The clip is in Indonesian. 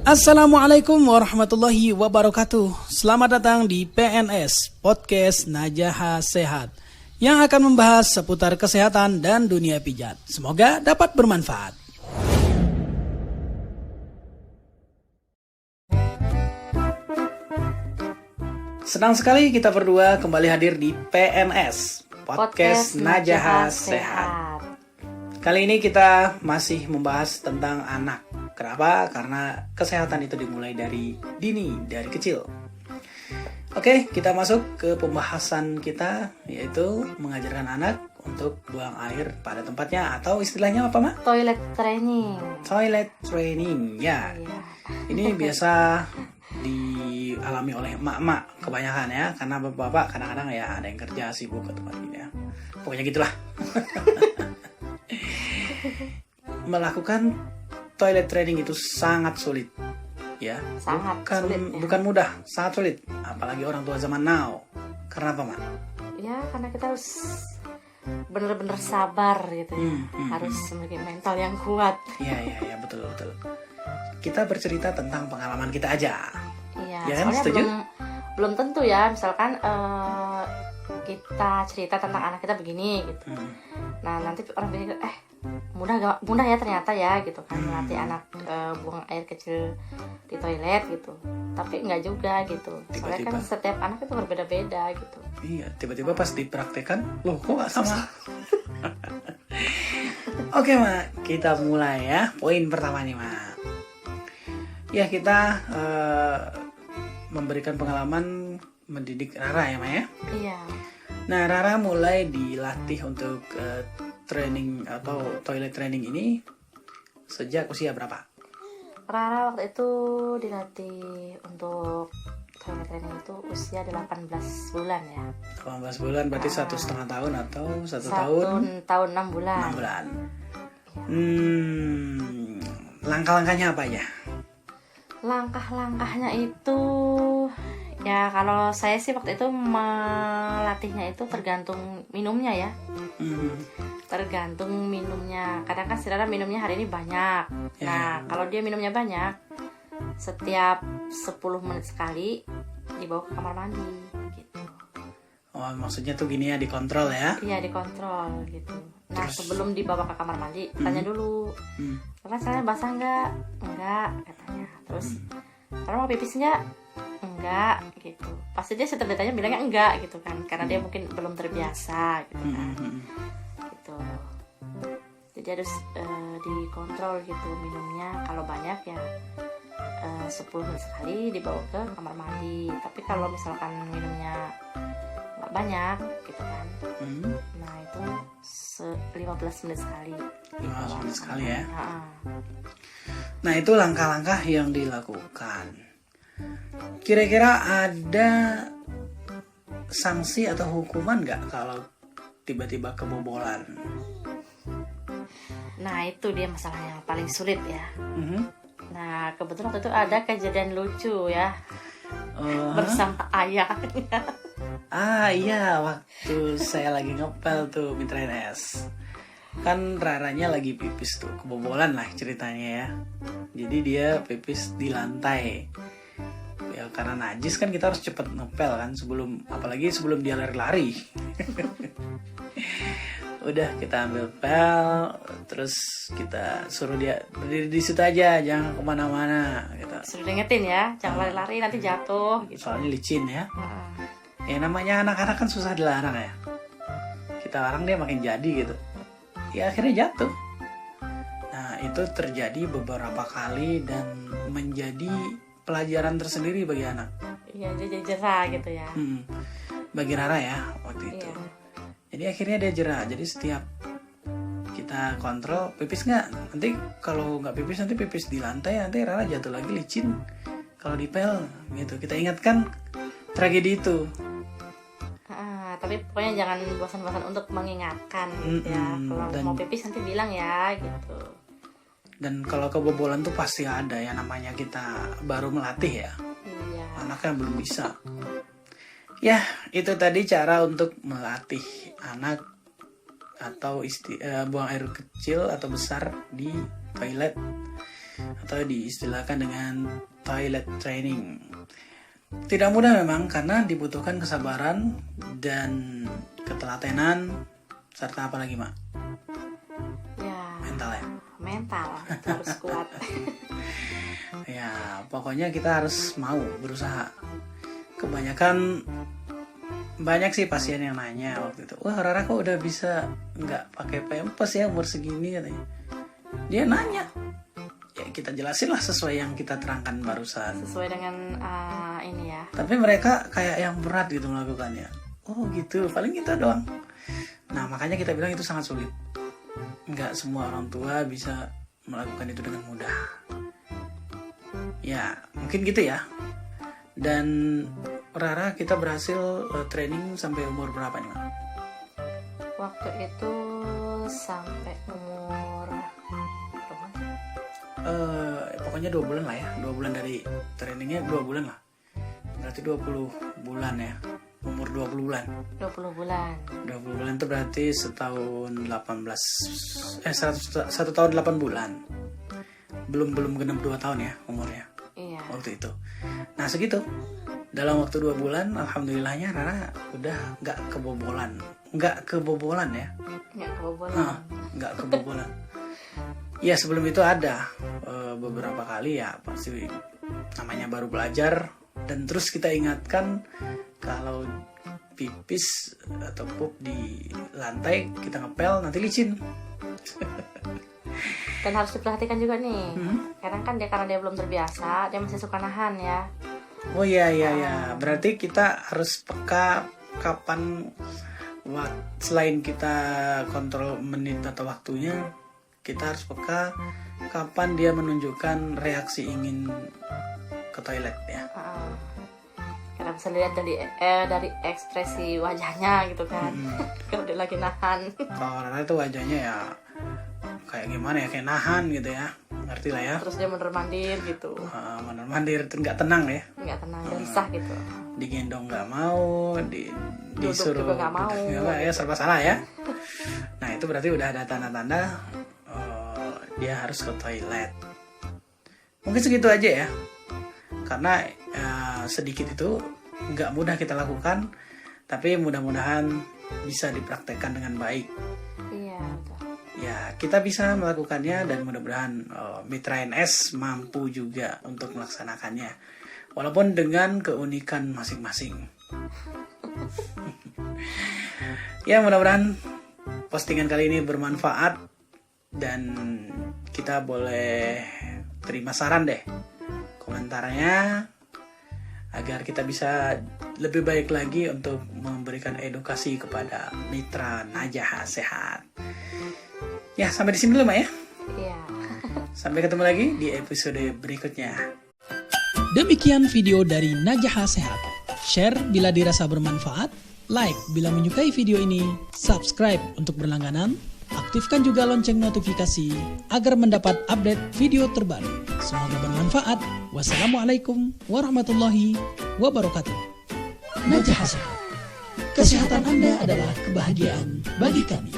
Assalamualaikum warahmatullahi wabarakatuh. Selamat datang di PNS Podcast Najaha Sehat yang akan membahas seputar kesehatan dan dunia pijat. Semoga dapat bermanfaat. Senang sekali kita berdua kembali hadir di PNS Podcast Najaha Sehat. Kali ini kita masih membahas tentang anak. Kenapa? Karena kesehatan itu dimulai dari dini, dari kecil. Oke, kita masuk ke pembahasan kita, yaitu mengajarkan anak untuk buang air pada tempatnya, atau istilahnya apa, Mak? Toilet training. Toilet training, ya. Ini biasa dialami oleh emak-emak kebanyakan ya, karena bapak-bapak kadang-kadang ya ada yang kerja sibuk atau apa gitu ya. Pokoknya gitulah. Melakukan toilet training itu sangat sulit, ya. Bukan mudah, sangat sulit. Apalagi orang tua zaman now. Karena apa, Mak? Ya, karena kita harus benar-benar sabar gitu ya. Harus memiliki mental yang kuat. Iya, betul. Kita bercerita tentang pengalaman kita aja. Iya, ya kan? soalnya Setuju? belum tentu ya. Misalkan kita cerita tentang anak kita begini gitu. Nah, nanti orang pikir mudah ya ternyata ya gitu kan, melatih anak buang air kecil di toilet gitu. Tapi enggak juga gitu. Soalnya kan setiap anak itu berbeda-beda gitu. Iya, tiba-tiba pas dipraktekkan, loh kok gak sama? Oke, Mak, kita mulai ya. Poin pertama nih, Mak. Ya, kita memberikan pengalaman mendidik Rara ya, Mak ya? Iya. Nah, Rara mulai dilatih untuk training atau toilet training ini sejak usia berapa? Rara waktu itu dilatih untuk toilet training itu usia 18 bulan ya. 18 bulan berarti 1,5 tahun atau 1 tahun? 1 tahun 6 bulan. 6 bulan. Langkah-langkahnya apa aja? Langkah-langkahnya itu ya, kalau saya sih waktu itu melatihnya itu tergantung minumnya ya. Tergantung minumnya. Kadang kan si Rara minumnya hari ini banyak. Nah, kalau dia minumnya banyak, setiap 10 menit sekali dibawa ke kamar mandi gitu. Oh, maksudnya tuh gini ya, dikontrol ya? Iya, dikontrol gitu. Nah, sebelum dibawa ke kamar mandi, tanya dulu. Karena saya basah enggak? Enggak, katanya. Terus, karena mau pipis enggak? Enggak, gitu. Pasti dia setiap ditanya bilangnya enggak gitu kan. Karena dia mungkin belum terbiasa gitu kan. Gitu. Jadi harus dikontrol gitu minumnya. Kalau banyak ya 10 menit sekali dibawa ke kamar mandi. Tapi kalau misalkan minumnya nggak banyak gitu kan, nah itu 15 menit sekali. 15 menit sekali ya. Nah, itu langkah-langkah yang dilakukan. Kira-kira ada sanksi atau hukuman nggak kalau tiba-tiba kebobolan? Nah, itu dia masalah yang paling sulit ya. Nah, kebetulan waktu itu ada kejadian lucu ya, bersama ayahnya. Iya, waktu saya lagi ngepel tuh Mitra NS. Kan Raranya lagi pipis tuh, kebobolan lah ceritanya ya. Jadi dia pipis di lantai. Ya karena najis kan kita harus cepet ngepel kan, apalagi sebelum dia lari-lari. Udah, kita ambil pel, terus kita suruh dia berdiri di situ aja, jangan kemana-mana gitu. Suruh diingetin ya, jangan lari-lari nanti jatuh gitu. Soalnya licin ya. Ya namanya anak-anak kan susah dilarang ya. Kita larang dia makin jadi gitu. Ya akhirnya jatuh. Nah, itu terjadi beberapa kali dan menjadi pelajaran tersendiri bagi anak. Iya, dia jadi jerah gitu ya. Bagi Rara ya waktu itu. Jadi akhirnya dia jerah. Jadi setiap kita kontrol, pipis nggak? Nanti kalau nggak pipis, nanti pipis di lantai, nanti Rara jatuh lagi licin. Kalau dipel gitu, kita ingatkan tragedi itu. Tapi pokoknya jangan bosan-bosan untuk mengingatkan gitu ya. Kalau mau pipis nanti bilang ya gitu. Dan kalau kebobolan tuh pasti ada ya, namanya kita baru melatih ya. Iya. Anaknya belum bisa. Ya, itu tadi cara untuk melatih anak atau buang air kecil atau besar di toilet. atau diistilahkan dengan toilet training. Tidak mudah memang karena dibutuhkan kesabaran dan ketelatenan serta apa lagi, Mak? Ya, Mental ya. mental harus kuat. Ya, pokoknya kita harus mau berusaha. Kebanyakan banyak sih pasien yang nanya waktu itu, wah Rara kok udah bisa nggak pakai pampers ya umur segini katanya. Dia nanya, ya kita jelasin lah sesuai yang kita terangkan barusan. Sesuai dengan ini ya. Tapi mereka kayak yang berat gitu melakukannya. Oh gitu, paling kita doang. Nah makanya kita bilang itu sangat sulit. Nggak semua orang tua bisa melakukan itu dengan mudah. Ya mungkin gitu ya. Dan Rara kita berhasil training sampai umur berapa nih, Mak? Waktu itu sampai umur pokoknya 2 bulan lah ya. 2 bulan dari trainingnya 2 bulan lah. Berarti 20 bulan ya. Umur 20 bulan. 20 bulan. 20 bulan itu berarti setahun 1 tahun 8 bulan. Belum genap 2 tahun ya umurnya. Iya. Waktu itu. Nah segitu. Dalam waktu 2 bulan, alhamdulillahnya Rara udah nggak kebobolan ya. Nggak kebobolan. Nggak kebobolan. Ya sebelum itu ada beberapa kali ya pasti namanya baru belajar dan terus kita ingatkan kalau pipis atau pup di lantai kita ngepel nanti licin. Dan harus diperhatikan juga nih. Kadang kan karena dia belum terbiasa, dia masih suka nahan ya. Oh iya. Berarti kita harus peka kapan selain kita kontrol menit atau waktunya, kita harus peka kapan dia menunjukkan reaksi ingin ke toilet ya. Karena bisa lihat dari ekspresi wajahnya gitu kan. Kalau dia lagi nahan. Kalau Rara itu wajahnya ya kayak gimana ya, kayak nahan gitu ya, ngerti lah ya. Terus dia mondar-mandir gitu. Mondar-mandir nggak tenang ya. Nggak tenang, gelisah gitu. Digendong nggak mau, disuruh juga nggak mau. Ya serba salah ya. Nah itu berarti udah ada tanda-tanda dia harus ke toilet. Mungkin segitu aja ya. Karena sedikit itu nggak mudah kita lakukan, tapi mudah-mudahan bisa dipraktekkan dengan baik. Iya, betul. Ya, kita bisa melakukannya dan mudah-mudahan Mitra NS mampu juga untuk melaksanakannya. Walaupun dengan keunikan masing-masing. Ya, mudah-mudahan postingan kali ini bermanfaat dan kita boleh terima saran deh komentarnya agar kita bisa lebih baik lagi untuk memberikan edukasi kepada mitra Najah Sehat. Ya, sampai di sini dulu, Mak ya. Iya. Sampai ketemu lagi di episode berikutnya. Demikian video dari Najah Sehat. Share bila dirasa bermanfaat, like bila menyukai video ini, subscribe untuk berlangganan, aktifkan juga lonceng notifikasi agar mendapat update video terbaru. Semoga bermanfaat. Wassalamualaikum warahmatullahi wabarakatuh. Najah Sehat. Kesehatan Anda adalah kebahagiaan bagi kami.